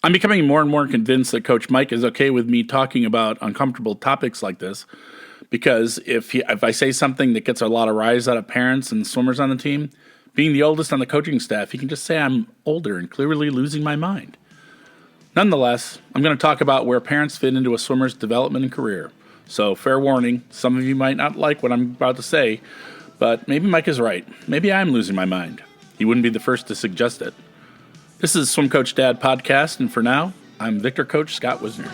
I'm becoming more and more convinced that Coach Mike is okay with me talking about uncomfortable topics like this because if I say something that gets a lot of rise out of parents and swimmers on the team, being the oldest on the coaching staff, he can just say I'm older and clearly losing my mind. Nonetheless, I'm going to talk about where parents fit into a swimmer's development and career. So, fair warning, some of you might not like what I'm about to say, but maybe Mike is right. Maybe I'm losing my mind. He wouldn't be the first to suggest it. This is Swim Coach Dad Podcast, and for now, I'm Victor Coach Scott Wisner.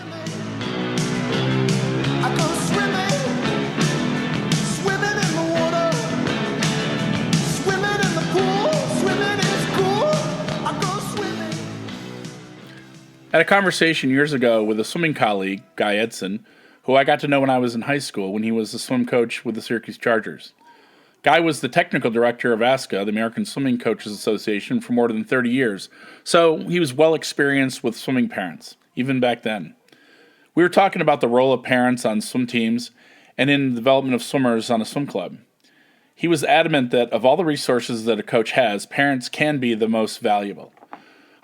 I had a conversation years ago with a swimming colleague, Guy Edson, who I got to know when I was in high school when he was a swim coach with the Syracuse Chargers. Guy was the technical director of ASCA, the American Swimming Coaches Association, for more than 30 years, so he was well experienced with swimming parents, even back then. We were talking about the role of parents on swim teams and in the development of swimmers on a swim club. He was adamant that of all the resources that a coach has, parents can be the most valuable.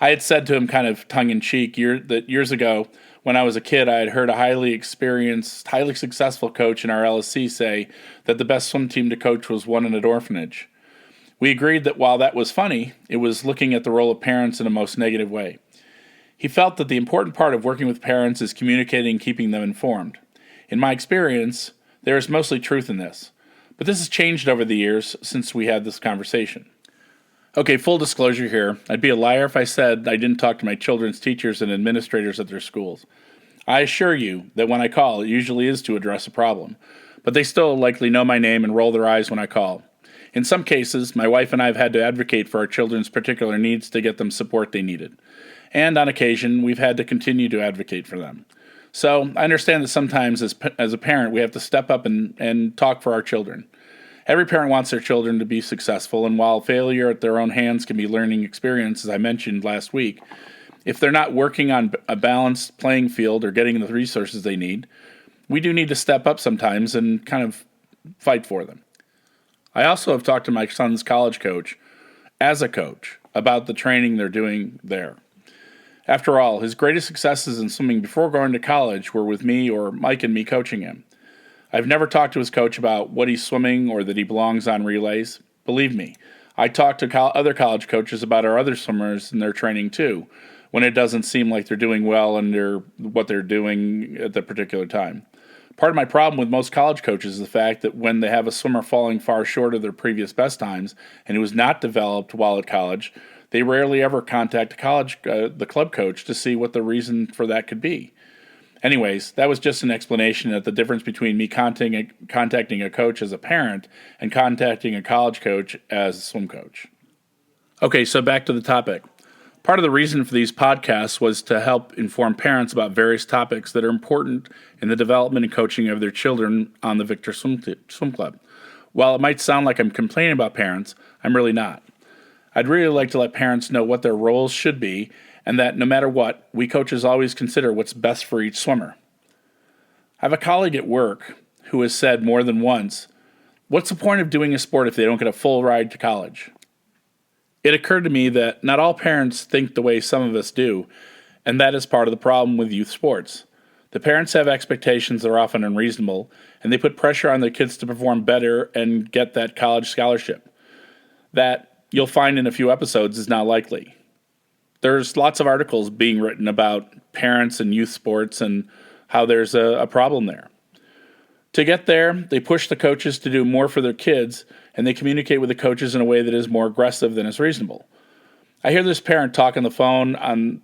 I had said to him kind of tongue-in-cheek that years ago, when I was a kid, I had heard a highly experienced, highly successful coach in our LSC say that the best swim team to coach was one in an orphanage. We agreed that while that was funny, it was looking at the role of parents in a most negative way. He felt that the important part of working with parents is communicating and keeping them informed. In my experience, there is mostly truth in this, but this has changed over the years since we had this conversation. Okay, full disclosure here. I'd be a liar if I said I didn't talk to my children's teachers and administrators at their schools. I assure you that when I call, it usually is to address a problem, but they still likely know my name and roll their eyes when I call. In some cases, my wife and I have had to advocate for our children's particular needs to get them support they needed. And on occasion, we've had to continue to advocate for them. So I understand that sometimes as a parent, we have to step up and talk for our children. Every parent wants their children to be successful, and while failure at their own hands can be a learning experience, as I mentioned last week, if they're not working on a balanced playing field or getting the resources they need, we do need to step up sometimes and kind of fight for them. I also have talked to my son's college coach, as a coach, about the training they're doing there. After all, his greatest successes in swimming before going to college were with me or Mike and me coaching him. I've never talked to his coach about what he's swimming or that he belongs on relays. Believe me, I talk to other college coaches about our other swimmers and their training too, when it doesn't seem like they're doing well under what they're doing at the particular time. Part of my problem with most college coaches is the fact that when they have a swimmer falling far short of their previous best times and who was not developed while at college, they rarely ever contact the club coach to see what the reason for that could be. Anyways, that was just an explanation of the difference between me contacting a coach as a parent and contacting a college coach as a swim coach. Okay, so back to the topic. Part of the reason for these podcasts was to help inform parents about various topics that are important in the development and coaching of their children on the Victor Swim Club. While it might sound like I'm complaining about parents, I'm really not. I'd really like to let parents know what their roles should be and that no matter what, we coaches always consider what's best for each swimmer. I have a colleague at work who has said more than once, "What's the point of doing a sport if they don't get a full ride to college?" It occurred to me that not all parents think the way some of us do, and that is part of the problem with youth sports. The parents have expectations that are often unreasonable, and they put pressure on their kids to perform better and get that college scholarship. That, you'll find in a few episodes, is not likely. There's lots of articles being written about parents and youth sports and how there's a problem there. To get there, they push the coaches to do more for their kids, and they communicate with the coaches in a way that is more aggressive than is reasonable. I hear this parent talk on the phone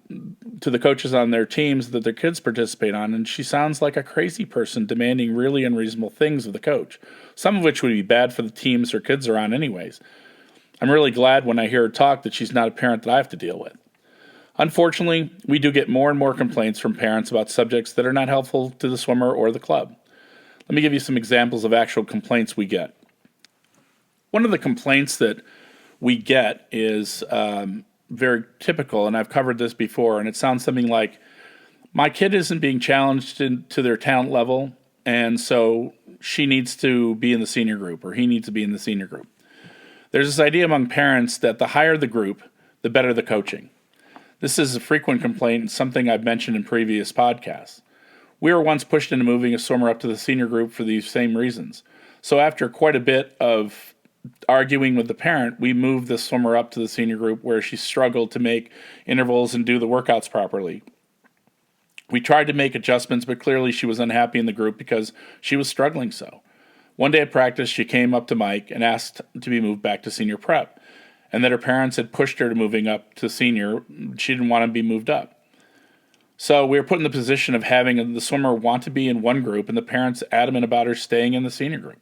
to the coaches on their teams that their kids participate on, and she sounds like a crazy person demanding really unreasonable things of the coach, some of which would be bad for the teams her kids are on anyways. I'm really glad when I hear her talk that she's not a parent that I have to deal with. Unfortunately, we do get more and more complaints from parents about subjects that are not helpful to the swimmer or the club. Let me give you some examples of actual complaints we get. One of the complaints that we get is very typical, and I've covered this before, and it sounds something like, my kid isn't being challenged to their talent level, and so she needs to be in the senior group, or he needs to be in the senior group. There's this idea among parents that the higher the group, the better the coaching. This is a frequent complaint and something I've mentioned in previous podcasts. We were once pushed into moving a swimmer up to the senior group for these same reasons. So after quite a bit of arguing with the parent, we moved the swimmer up to the senior group where she struggled to make intervals and do the workouts properly. We tried to make adjustments, but clearly she was unhappy in the group because she was struggling so. One day at practice, she came up to Mike and asked to be moved back to senior prep, and that her parents had pushed her to moving up to senior. She didn't want to be moved up. So we were put in the position of having the swimmer want to be in one group and the parents adamant about her staying in the senior group.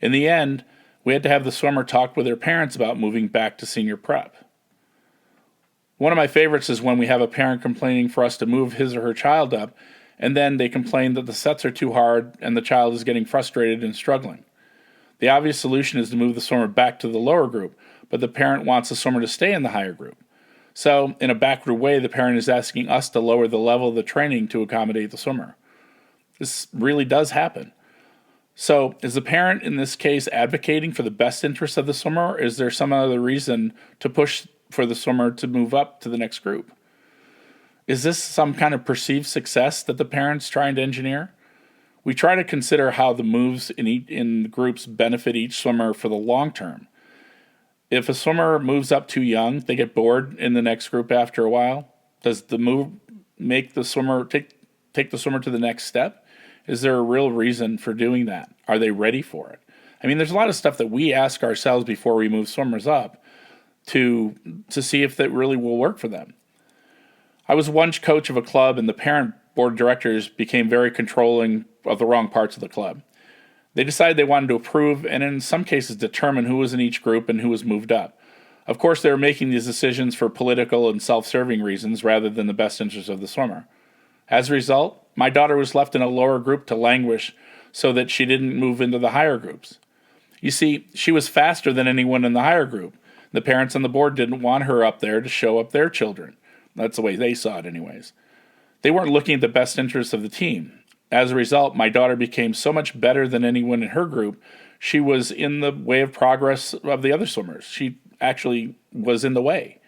In the end, we had to have the swimmer talk with her parents about moving back to senior prep. One of my favorites is when we have a parent complaining for us to move his or her child up, and then they complain that the sets are too hard and the child is getting frustrated and struggling. The obvious solution is to move the swimmer back to the lower group, but the parent wants the swimmer to stay in the higher group. So, in a backward way, the parent is asking us to lower the level of the training to accommodate the swimmer. This really does happen. So, is the parent in this case advocating for the best interest of the swimmer, or is there some other reason to push for the swimmer to move up to the next group? Is this some kind of perceived success that the parent's trying to engineer? We try to consider how the moves in the groups benefit each swimmer for the long term. If a swimmer moves up too young, they get bored in the next group after a while. Does the move make the swimmer take the swimmer to the next step? Is there a real reason for doing that? Are they ready for it? I mean, there's a lot of stuff that we ask ourselves before we move swimmers up to see if that really will work for them. I was once coach of a club, and the parent board of directors became very controlling of the wrong parts of the club. They decided they wanted to approve and in some cases determine who was in each group and who was moved up. Of course, they were making these decisions for political and self-serving reasons rather than the best interest of the swimmer. As a result, my daughter was left in a lower group to languish so that she didn't move into the higher groups. You see, she was faster than anyone in the higher group. The parents on the board didn't want her up there to show up their children. That's the way they saw it anyways. They weren't looking at the best interests of the team. As a result, my daughter became so much better than anyone in her group, she was in the way of progress of the other swimmers. She actually was in the way.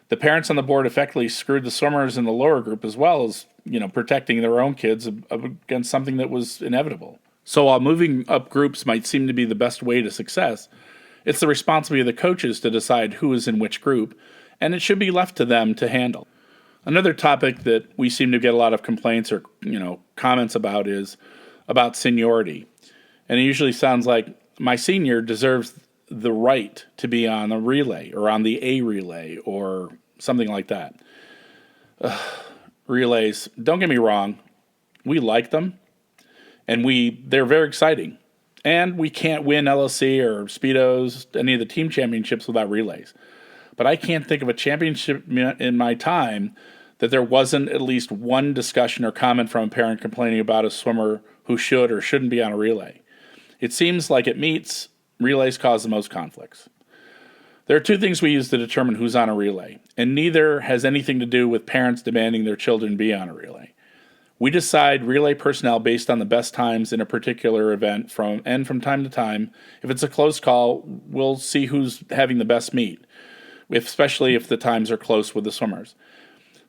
The parents on the board effectively screwed the swimmers in the lower group as well as, protecting their own kids against something that was inevitable. So while moving up groups might seem to be the best way to success, it's the responsibility of the coaches to decide who is in which group, and it should be left to them to handle. Another topic that we seem to get a lot of complaints or, comments about is about seniority. And it usually sounds like my senior deserves the right to be on a relay or on the A relay or something like that. Relays, don't get me wrong, we like them and they're very exciting. And we can't win LLC or Speedos, any of the team championships without relays. But I can't think of a championship in my time that there wasn't at least one discussion or comment from a parent complaining about a swimmer who should or shouldn't be on a relay. It seems like at meets, relays cause the most conflicts. There are two things we use to determine who's on a relay, and neither has anything to do with parents demanding their children be on a relay. We decide relay personnel based on the best times in a particular event from time to time. If it's a close call, we'll see who's having the best meet, especially if the times are close with the swimmers.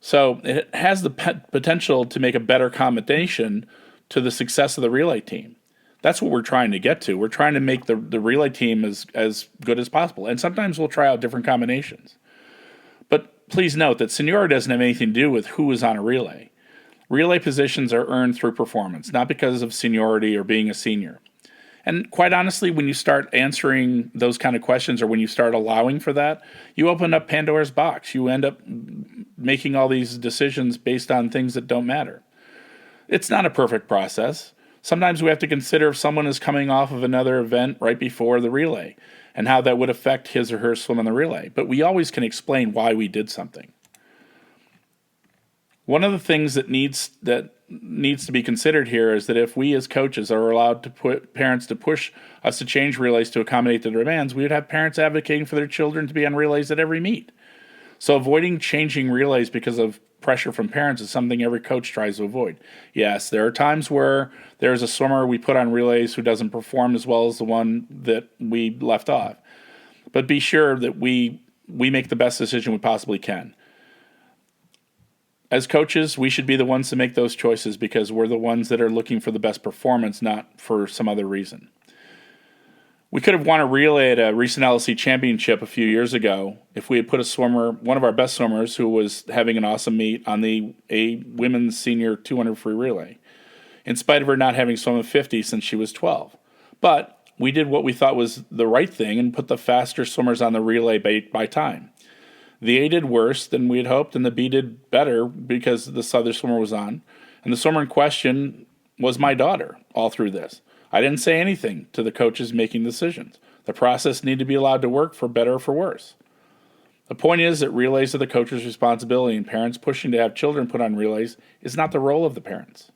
So it has the potential to make a better accommodation to the success of the relay team. That's what we're trying to get to. We're trying to make the relay team as good as possible. And sometimes we'll try out different combinations. But please note that seniority doesn't have anything to do with who is on a relay. Relay positions are earned through performance, not because of seniority or being a senior. And quite honestly, when you start answering those kind of questions or when you start allowing for that, you open up Pandora's box. You end up making all these decisions based on things that don't matter. It's not a perfect process. Sometimes we have to consider if someone is coming off of another event right before the relay and how that would affect his or her swim on the relay. But we always can explain why we did something. One of the things that needs to be considered here is that if we as coaches are allowed to put parents to push us to change relays to accommodate their demands, we would have parents advocating for their children to be on relays at every meet. So avoiding changing relays because of pressure from parents is something every coach tries to avoid. Yes, there are times where there's a swimmer we put on relays who doesn't perform as well as the one that we left off. But be sure that we make the best decision we possibly can. As coaches, we should be the ones to make those choices because we're the ones that are looking for the best performance, not for some other reason. We could have won a relay at a recent LSC championship a few years ago if we had put a swimmer, one of our best swimmers, who was having an awesome meet on a women's senior 200 free relay, in spite of her not having swum a 50 since she was 12. But we did what we thought was the right thing and put the faster swimmers on the relay by time. The A did worse than we had hoped, and the B did better because this other swimmer was on. And the swimmer in question was my daughter all through this. I didn't say anything to the coaches making decisions. The process needed to be allowed to work for better or for worse. The point is that relays are the coach's responsibility, and parents pushing to have children put on relays is not the role of the parents.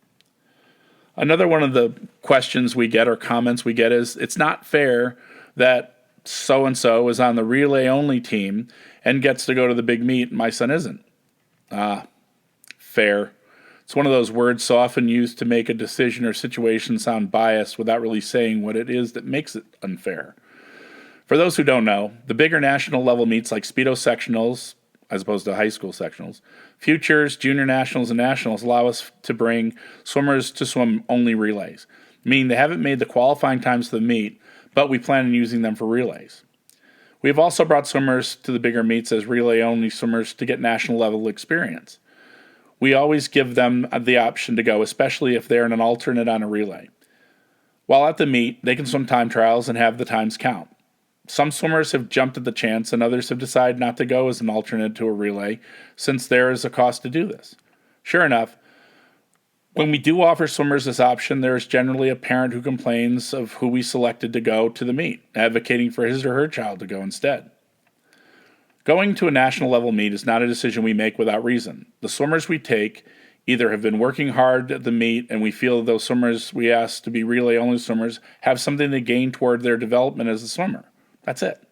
Another one of the questions we get or comments we get is, it's not fair that so-and-so is on the relay-only team and gets to go to the big meet, and my son isn't. Fair. It's one of those words so often used to make a decision or situation sound biased without really saying what it is that makes it unfair. For those who don't know, the bigger national level meets like Speedo sectionals, as opposed to high school sectionals, futures, junior nationals, and nationals allow us to bring swimmers to swim only relays, meaning they haven't made the qualifying times to the meet, but we plan on using them for relays. We have also brought swimmers to the bigger meets as relay-only swimmers to get national level experience. We always give them the option to go, especially if they're an alternate on a relay. While at the meet, they can swim time trials and have the times count. Some swimmers have jumped at the chance, and others have decided not to go as an alternate to a relay, since there is a cost to do this. Sure enough, when we do offer swimmers this option, there is generally a parent who complains of who we selected to go to the meet, advocating for his or her child to go instead. Going to a national level meet is not a decision we make without reason. The swimmers we take either have been working hard at the meet, and we feel that those swimmers we ask to be relay-only swimmers have something to gain toward their development as a swimmer. That's it.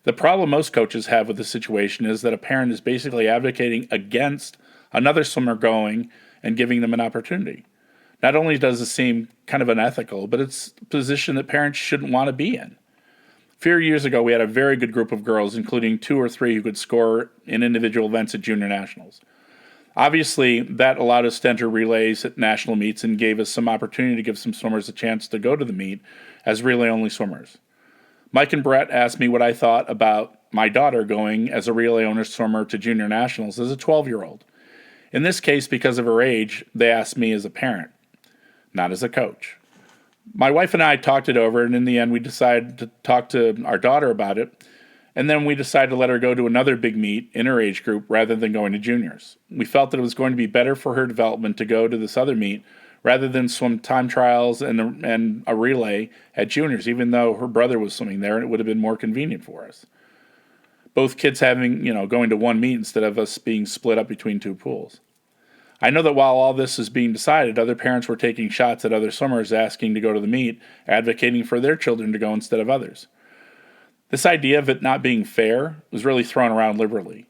The problem most coaches have with the situation is that a parent is basically advocating against another swimmer going and giving them an opportunity. Not only does it seem kind of unethical, but it's a position that parents shouldn't want to be in. A few years ago, we had a very good group of girls, including 2 or 3 who could score in individual events at junior nationals. Obviously, that allowed us to enter relays at national meets and gave us some opportunity to give some swimmers a chance to go to the meet as relay-only swimmers. Mike and Brett asked me what I thought about my daughter going as a relay-only swimmer to junior nationals as a 12-year-old. In this case, because of her age, they asked me as a parent, not as a coach. My wife and I talked it over, and in the end, we decided to talk to our daughter about it, and then we decided to let her go to another big meet in her age group rather than going to juniors. We felt that it was going to be better for her development to go to this other meet rather than swim time trials and a relay at juniors, even though her brother was swimming there, and it would have been more convenient for us. Both kids going to one meet instead of us being split up between 2 pools. I know that while all this is being decided, other parents were taking shots at other swimmers asking to go to the meet, advocating for their children to go instead of others. This idea of it not being fair was really thrown around liberally.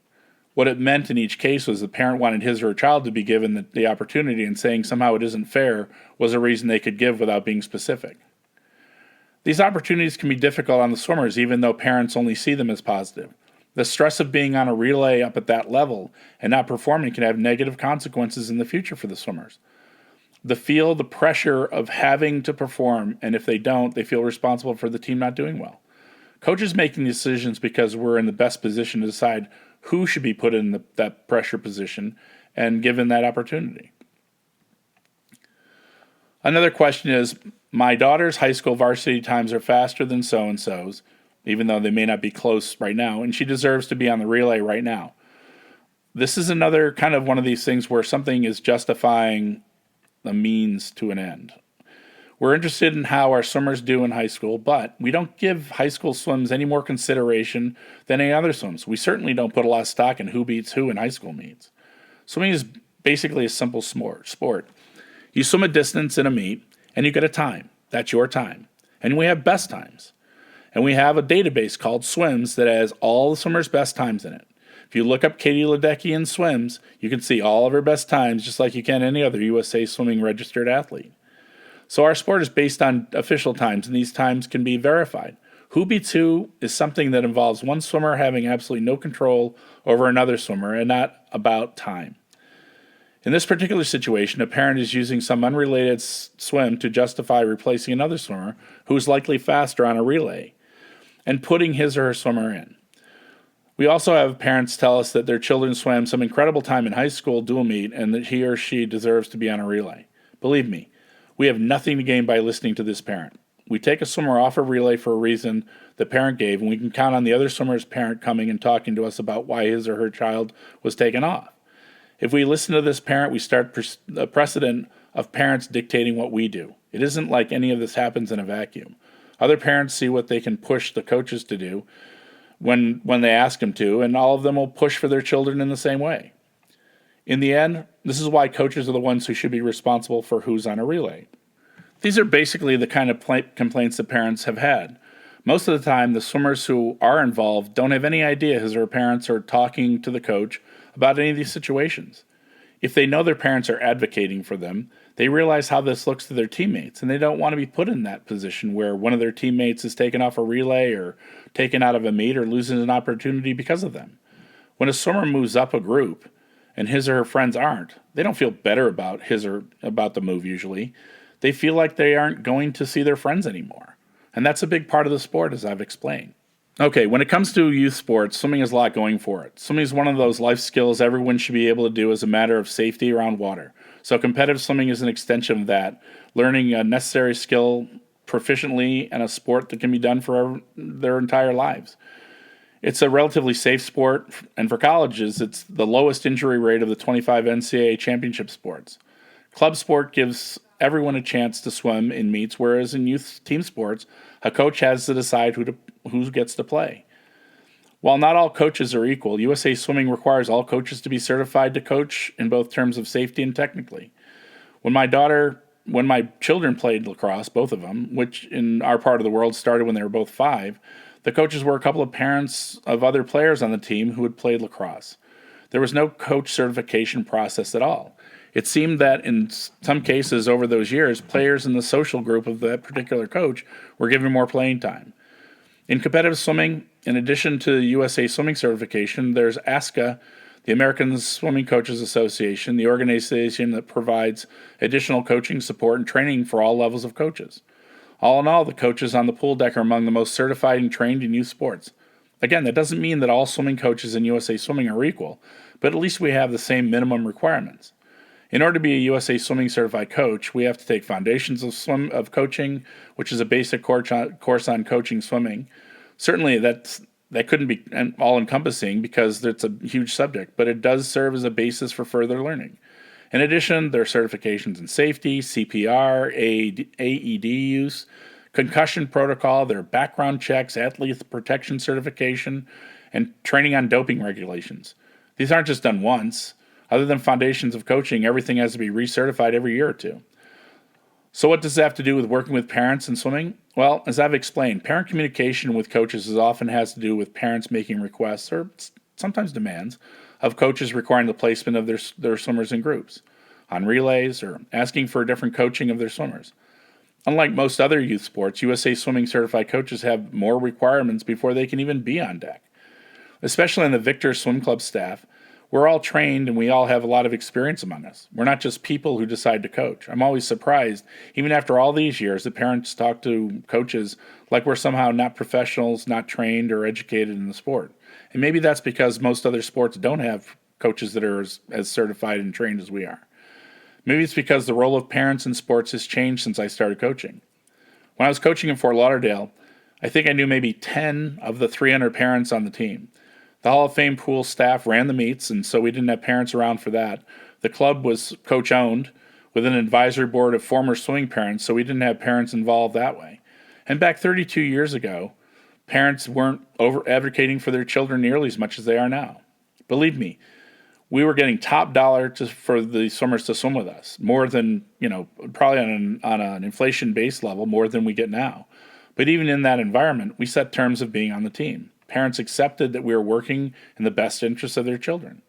What it meant in each case was the parent wanted his or her child to be given the opportunity, and saying somehow it isn't fair was a reason they could give without being specific. These opportunities can be difficult on the swimmers, even though parents only see them as positive. The stress of being on a relay up at that level and not performing can have negative consequences in the future for the swimmers. They feel the pressure of having to perform, and if they don't, they feel responsible for the team not doing well. Coaches making decisions because we're in the best position to decide who should be put in that pressure position and given that opportunity. Another question is, my daughter's high school varsity times are faster than so-and-so's, even though they may not be close right now, and she deserves to be on the relay right now. This is another kind of one of these things where something is justifying a means to an end. We're interested in how our swimmers do in high school, but we don't give high school swims any more consideration than any other swims. We certainly don't put a lot of stock in who beats who in high school meets. Swimming is basically a simple sport. You swim a distance in a meet, and you get a time. That's your time. And we have best times. And we have a database called Swims that has all the swimmers' best times in it. If you look up Katie Ledecky in Swims, you can see all of her best times just like you can any other USA Swimming registered athlete. So our sport is based on official times, and these times can be verified. Who beats who is something that involves one swimmer having absolutely no control over another swimmer and not about time. In this particular situation, a parent is using some unrelated swim to justify replacing another swimmer who is likely faster on a relay and putting his or her swimmer in. We also have parents tell us that their children swam some incredible time in high school dual meet and that he or she deserves to be on a relay. Believe me, we have nothing to gain by listening to this parent. We take a swimmer off a relay for a reason the parent gave, and we can count on the other swimmer's parent coming and talking to us about why his or her child was taken off. If we listen to this parent, we start a precedent of parents dictating what we do. It isn't like any of this happens in a vacuum. Other parents see what they can push the coaches to do when they ask them to, and all of them will push for their children in the same way. In the end, this is why coaches are the ones who should be responsible for who's on a relay. These are basically the kind of complaints that parents have had. Most of the time, the swimmers who are involved don't have any idea his or her parents are talking to the coach about any of these situations. If they know their parents are advocating for them, they realize how this looks to their teammates, and they don't want to be put in that position where one of their teammates is taken off a relay or taken out of a meet or loses an opportunity because of them. When a swimmer moves up a group and his or her friends aren't, they don't feel better about about the move usually. They feel like they aren't going to see their friends anymore. And that's a big part of the sport, as I've explained. Okay, when it comes to youth sports, swimming has a lot going for it. Swimming is one of those life skills everyone should be able to do as a matter of safety around water. So competitive swimming is an extension of that, learning a necessary skill proficiently and a sport that can be done for their entire lives. It's a relatively safe sport, and for colleges, it's the lowest injury rate of the 25 NCAA championship sports. Club sport gives everyone a chance to swim in meets, whereas in youth team sports, a coach has to decide who gets to play. While not all coaches are equal, USA Swimming requires all coaches to be certified to coach in both terms of safety and technically. When my children played lacrosse, both of them, which in our part of the world started when they were both 5, the coaches were a couple of parents of other players on the team who had played lacrosse. There was no coach certification process at all. It seemed that in some cases over those years, players in the social group of that particular coach were given more playing time. In competitive swimming, in addition to USA Swimming certification, there's ASCA, the American Swimming Coaches Association, the organization that provides additional coaching support and training for all levels of coaches. All in all, the coaches on the pool deck are among the most certified and trained in youth sports. Again, that doesn't mean that all swimming coaches in USA Swimming are equal, but at least we have the same minimum requirements. In order to be a USA Swimming certified coach, we have to take Foundations of Coaching, which is a basic course on coaching swimming. Certainly, that couldn't be all-encompassing because it's a huge subject, but it does serve as a basis for further learning. In addition, there are certifications in safety, CPR, AED use, concussion protocol, there are background checks, athlete protection certification, and training on doping regulations. These aren't just done once. Other than Foundations of Coaching, everything has to be recertified every year or two. So what does that have to do with working with parents in swimming? Well, as I've explained, parent communication with coaches often has to do with parents making requests, or sometimes demands, of coaches requiring the placement of their swimmers in groups, on relays, or asking for different coaching of their swimmers. Unlike most other youth sports, USA Swimming certified coaches have more requirements before they can even be on deck. Especially in the Victor Swim Club staff, we're all trained and we all have a lot of experience among us. We're not just people who decide to coach. I'm always surprised, even after all these years, that parents talk to coaches like we're somehow not professionals, not trained or educated in the sport. And maybe that's because most other sports don't have coaches that are as certified and trained as we are. Maybe it's because the role of parents in sports has changed since I started coaching. When I was coaching in Fort Lauderdale, I think I knew maybe 10 of the 300 parents on the team. The Hall of Fame pool staff ran the meets, and so we didn't have parents around for that. The club was coach-owned with an advisory board of former swimming parents, so we didn't have parents involved that way. And back 32 years ago, parents weren't advocating for their children nearly as much as they are now. Believe me, we were getting top dollar for the swimmers to swim with us, more than, probably on an inflation-based level, more than we get now. But even in that environment, we set terms of being on the team. Parents accepted that we were working in the best interests of their children.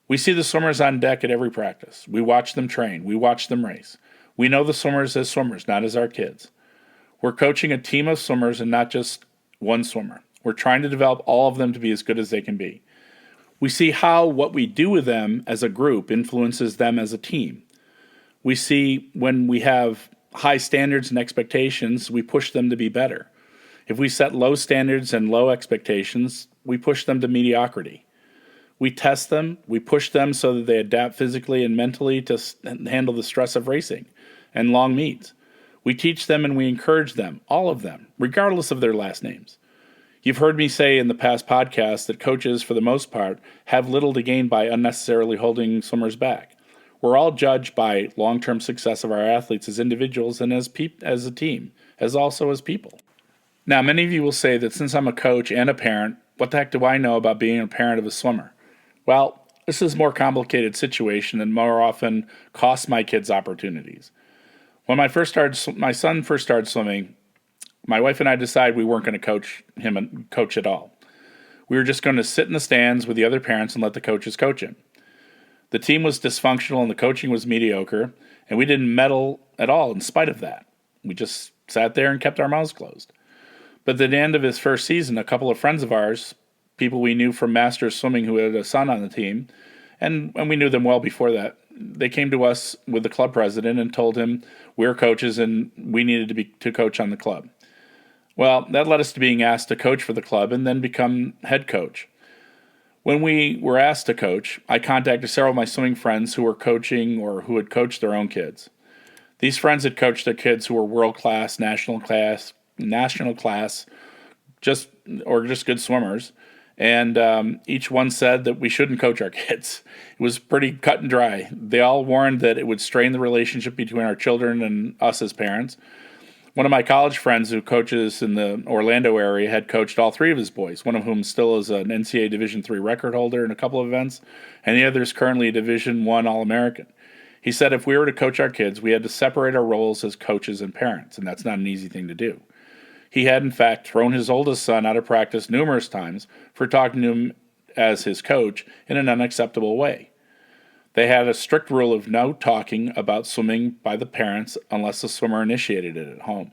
We see the swimmers on deck at every practice. We watch them train. We watch them race. We know the swimmers as swimmers, not as our kids. We're coaching a team of swimmers and not just one swimmer. We're trying to develop all of them to be as good as they can be. We see how what we do with them as a group influences them as a team. We see when we have high standards and expectations, we push them to be better. If we set low standards and low expectations, we push them to mediocrity. We test them, we push them so that they adapt physically and mentally to handle the stress of racing and long meets. We teach them and we encourage them, all of them, regardless of their last names. You've heard me say in the past podcasts that coaches, for the most part, have little to gain by unnecessarily holding swimmers back. We're all judged by long-term success of our athletes as individuals and as a team, as also as people. Now, many of you will say that since I'm a coach and a parent, what the heck do I know about being a parent of a swimmer? Well, this is a more complicated situation and more often costs my kids opportunities. When my son first started swimming, my wife and I decided we weren't going to coach at all. We were just going to sit in the stands with the other parents and let the coaches coach him. The team was dysfunctional and the coaching was mediocre, and we didn't meddle at all in spite of that. We just sat there and kept our mouths closed. But at the end of his first season, a couple of friends of ours, people we knew from Masters Swimming who had a son on the team, and we knew them well before that, they came to us with the club president and told him we're coaches and we needed to coach on the club. Well, that led us to being asked to coach for the club and then become head coach. When we were asked to coach, I contacted several of my swimming friends who were coaching or who had coached their own kids. These friends had coached their kids who were world class, national class, just good swimmers. And each one said that we shouldn't coach our kids. It was pretty cut and dry. They all warned that it would strain the relationship between our children and us as parents. One of my college friends who coaches in the Orlando area had coached all three of his boys, one of whom still is an NCAA Division III record holder in a couple of events, and the other is currently a Division I All-American. He said if we were to coach our kids, we had to separate our roles as coaches and parents, and that's not an easy thing to do. He had, in fact, thrown his oldest son out of practice numerous times for talking to him as his coach in an unacceptable way. They had a strict rule of no talking about swimming by the parents unless the swimmer initiated it at home.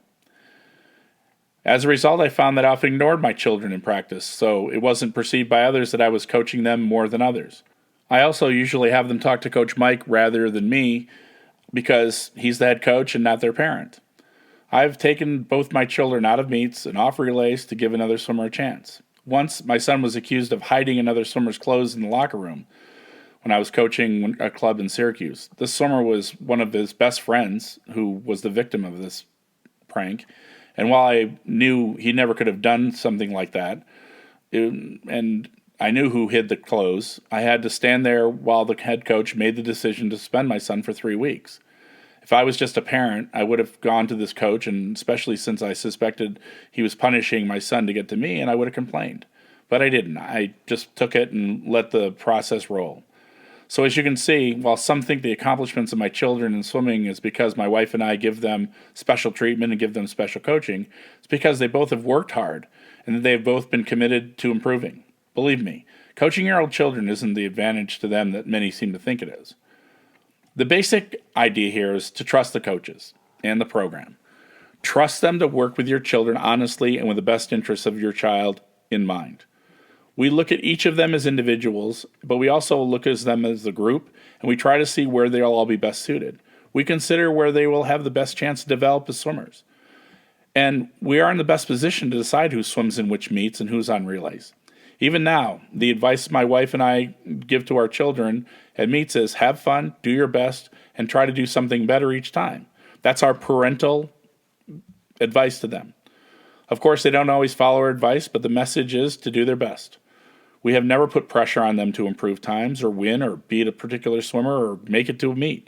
As a result, I found that I often ignored my children in practice, so it wasn't perceived by others that I was coaching them more than others. I also usually have them talk to Coach Mike rather than me because he's the head coach and not their parent. I've taken both my children out of meets and off relays to give another swimmer a chance. Once, my son was accused of hiding another swimmer's clothes in the locker room when I was coaching a club in Syracuse. This swimmer was one of his best friends who was the victim of this prank. And while I knew he never could have done something like that, and I knew who hid the clothes, I had to stand there while the head coach made the decision to suspend my son for 3 weeks. If I was just a parent, I would have gone to this coach, and especially since I suspected he was punishing my son to get to me, and I would have complained. But I didn't. I just took it and let the process roll. So as you can see, while some think the accomplishments of my children in swimming is because my wife and I give them special treatment and give them special coaching, it's because they both have worked hard and that they have both been committed to improving. Believe me, coaching your own children isn't the advantage to them that many seem to think it is. The basic idea here is to trust the coaches and the program. Trust them to work with your children honestly and with the best interests of your child in mind. We look at each of them as individuals, but we also look at them as a group, and we try to see where they'll all be best suited. We consider where they will have the best chance to develop as swimmers. And we are in the best position to decide who swims in which meets and who's on relays. Even now, the advice my wife and I give to our children at meets is have fun, do your best, and try to do something better each time. That's our parental advice to them. Of course, they don't always follow our advice, but the message is to do their best. We have never put pressure on them to improve times or win or beat a particular swimmer or make it to a meet.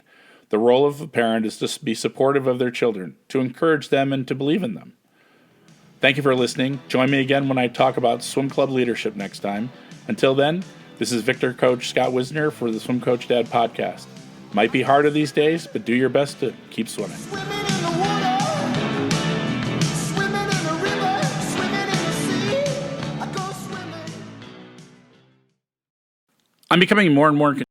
The role of a parent is to be supportive of their children, to encourage them and to believe in them. Thank you for listening. Join me again when I talk about swim club leadership next time. Until then, this is Victor Coach Scott Wisner for the Swim Coach Dad podcast. Might be harder these days, but do your best to keep swimming. I'm becoming more and more